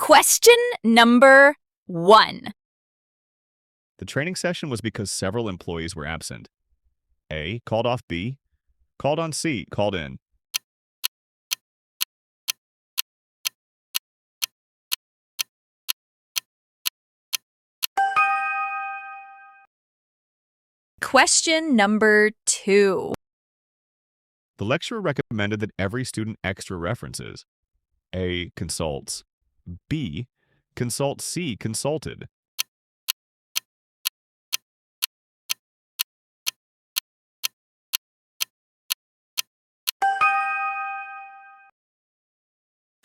Question number 1. The training session was because several employees were absent. A. Called off B. Called on C. Called in. Question number 2. The lecturer recommended that every student extra references. A. Consults. B. Consult C. Consulted.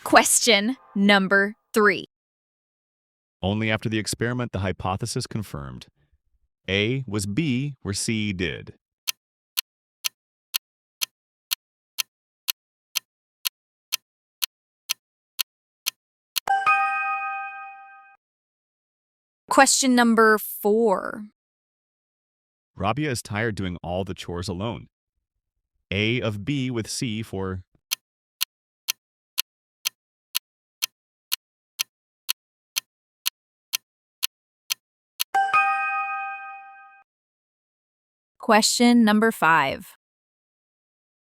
Question number 3. Only after the experiment the hypothesis confirmed. A was B where C did. Question number 4. Rabia is tired doing all the chores alone. A of B with C for. Question number 5.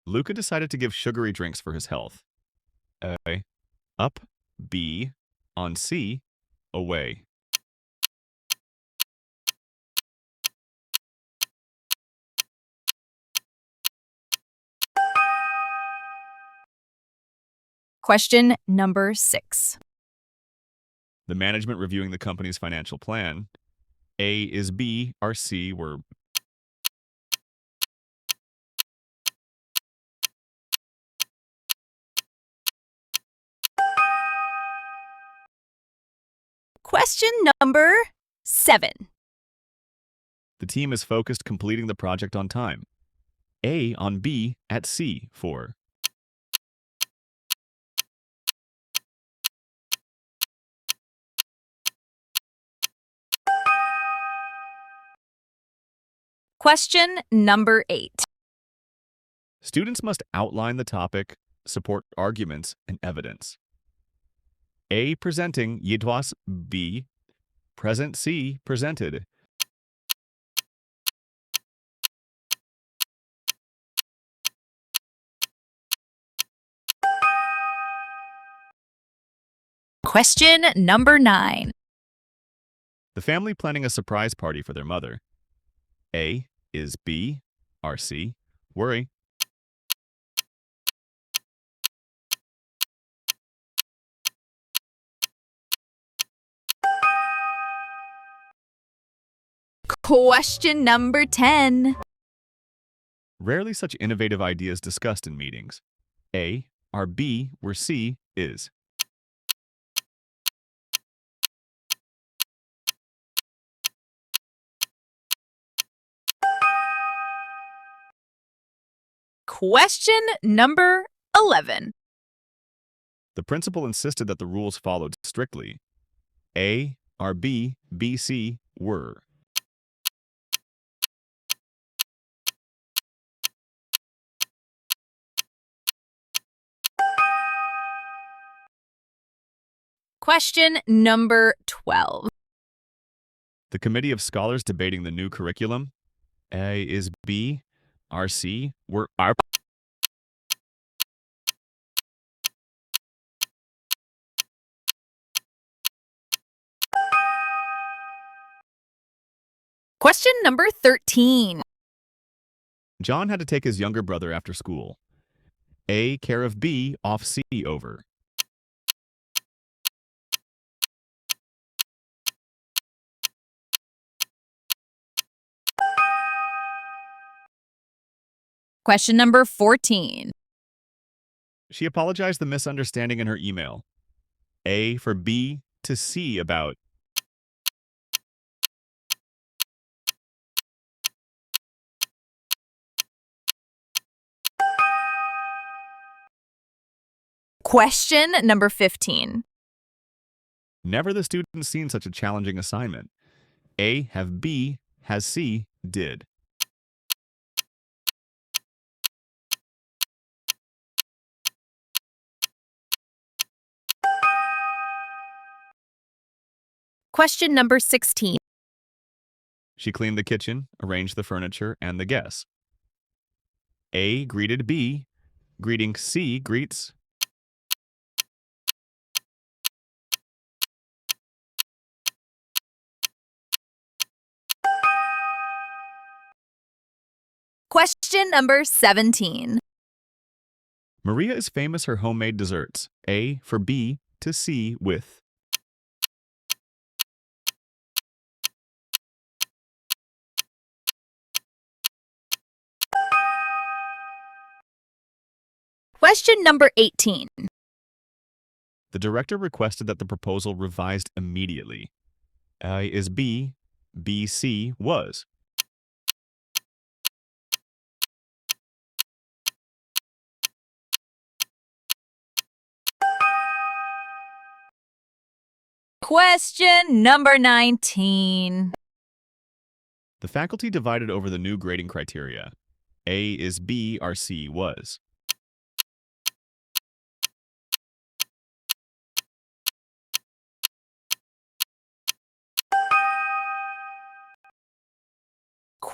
Luca decided to give sugary drinks for his health. A. Up. B. On C. Away. Question number 6. The management reviewing the company's financial plan. A is B, or C were. Question number 7. The team is focused completing the project on time. A on B at C for. Question number 8. Students must outline the topic, support arguments, and evidence. A presenting yidwas, B present C presented. Question number 9. The family planning a surprise party for their mother. A is B, or C, worry. Question number 10. Rarely such innovative ideas discussed in meetings. A are B where C is. Question number 11. The principal insisted that the rules followed strictly. A are B, B, C were. Question number 12. The committee of scholars debating the new curriculum. A is B, R C were R. Question number 13. John had to take his younger brother after school. A care of B off C over. Question number 14. She apologized the misunderstanding in her email. A for B to C about. Question number 15. Never the student seen such a challenging assignment. A have B has C did. Question number 16. She cleaned the kitchen, arranged the furniture, and the guests. A greeted B. Greeting C greets. Question number 17. Maria is famous for homemade desserts. A for B to C with. Question number 18. The director requested that the proposal revised immediately. A is B, B C was. Question number 19. The faculty divided over the new grading criteria. A is B, or C was.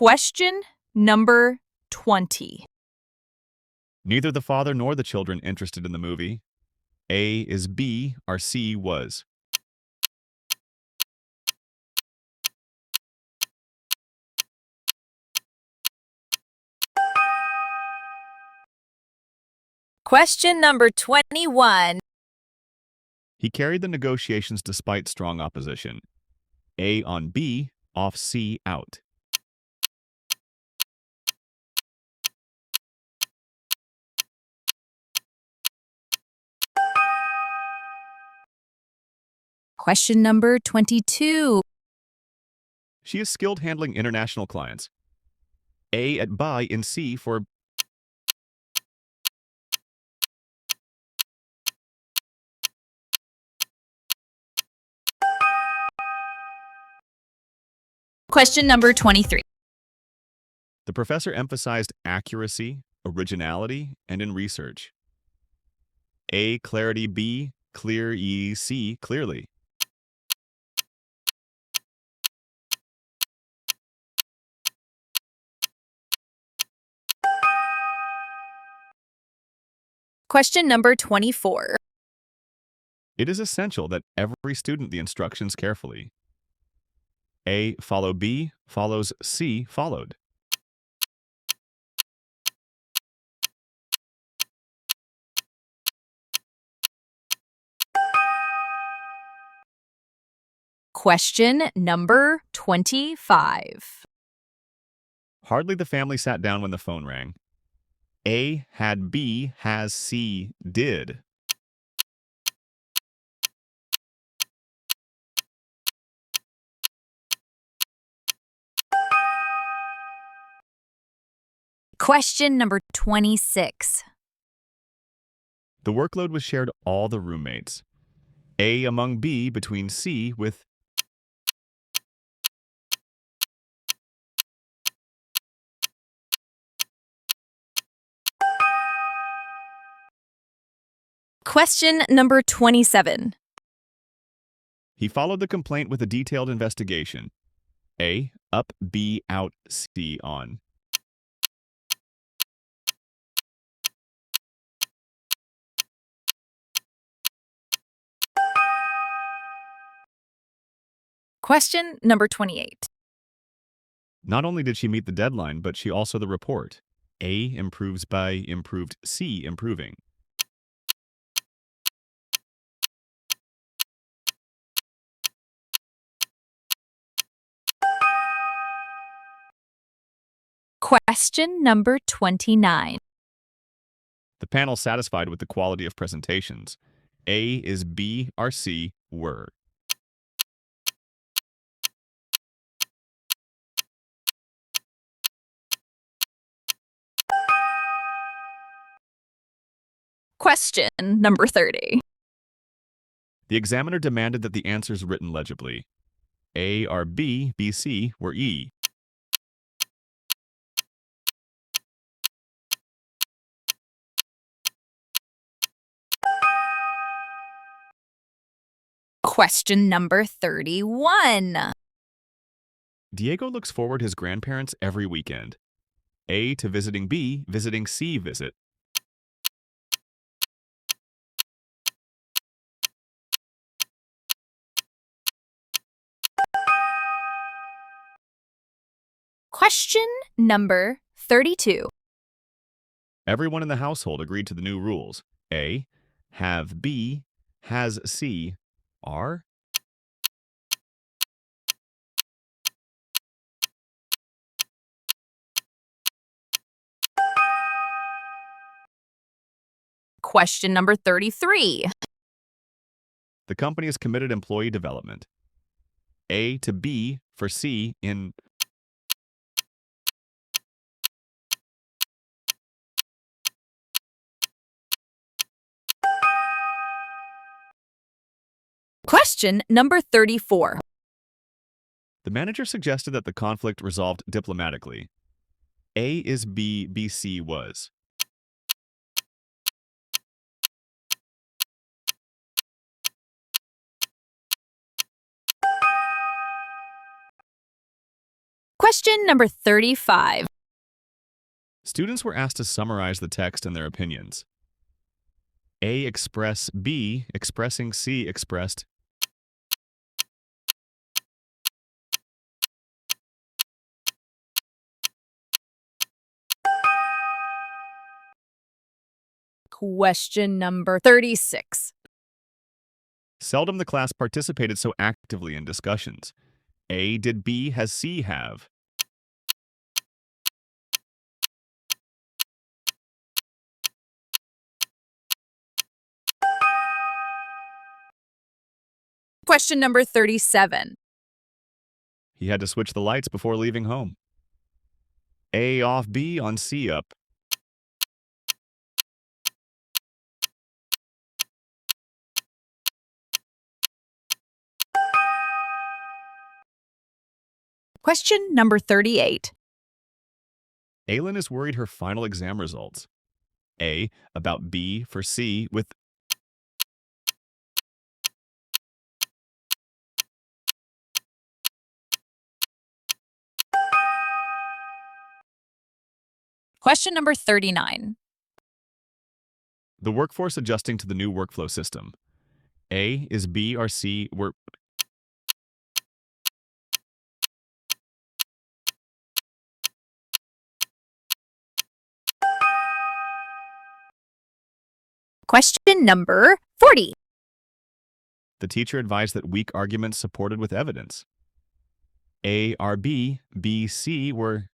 Question number 20. Neither the father nor the children interested in the movie. A is B, or C was. Question number 21. He carried the negotiations despite strong opposition. A on B, off C out. Question number 22. She is skilled handling international clients. A at buy in C for. Question number 23. The professor emphasized accuracy, originality, and in research. A clarity, B clear, E C clearly. Question number 24. It is essential that every student the instructions carefully. A follow B follows C followed. Question number 25. Hardly the family sat down when the phone rang. A had B has C did. Question number 26. The workload was shared all the roommates. A among B between C with. Question number 27. He followed the complaint with a detailed investigation. A up, B out, C on. Question number 28. Not only did she meet the deadline, but she also the report. A improves by improved, C improving. Question number 29. The panel satisfied with the quality of presentations. A is B or C were. Question number 30. The examiner demanded that the answers written legibly. A are B, B, C were E. Question number 31. Diego looks forward to his grandparents every weekend. A to visiting B, visiting C visit. Question number 32. Everyone in the household agreed to the new rules. A, have B, has C, are. Question number 33. The company has committed employee development. A to B for C in. Question number 34. The manager suggested that the conflict resolved diplomatically. A is B, BC was. Question number 35. Students were asked to summarize the text and their opinions. A express B, expressing C expressed. Question number 36. Seldom the class participated so actively in discussions. A did B has C have. Question number 37. He had to switch the lights before leaving home. A off B on C up. Question number 38. Aylin is worried her final exam results. A about B for C with. Question number 39. The workforce adjusting to the new workflow system. A is B or C were. Question number 40. The teacher advised that weak arguments supported with evidence. A are B, B, C were.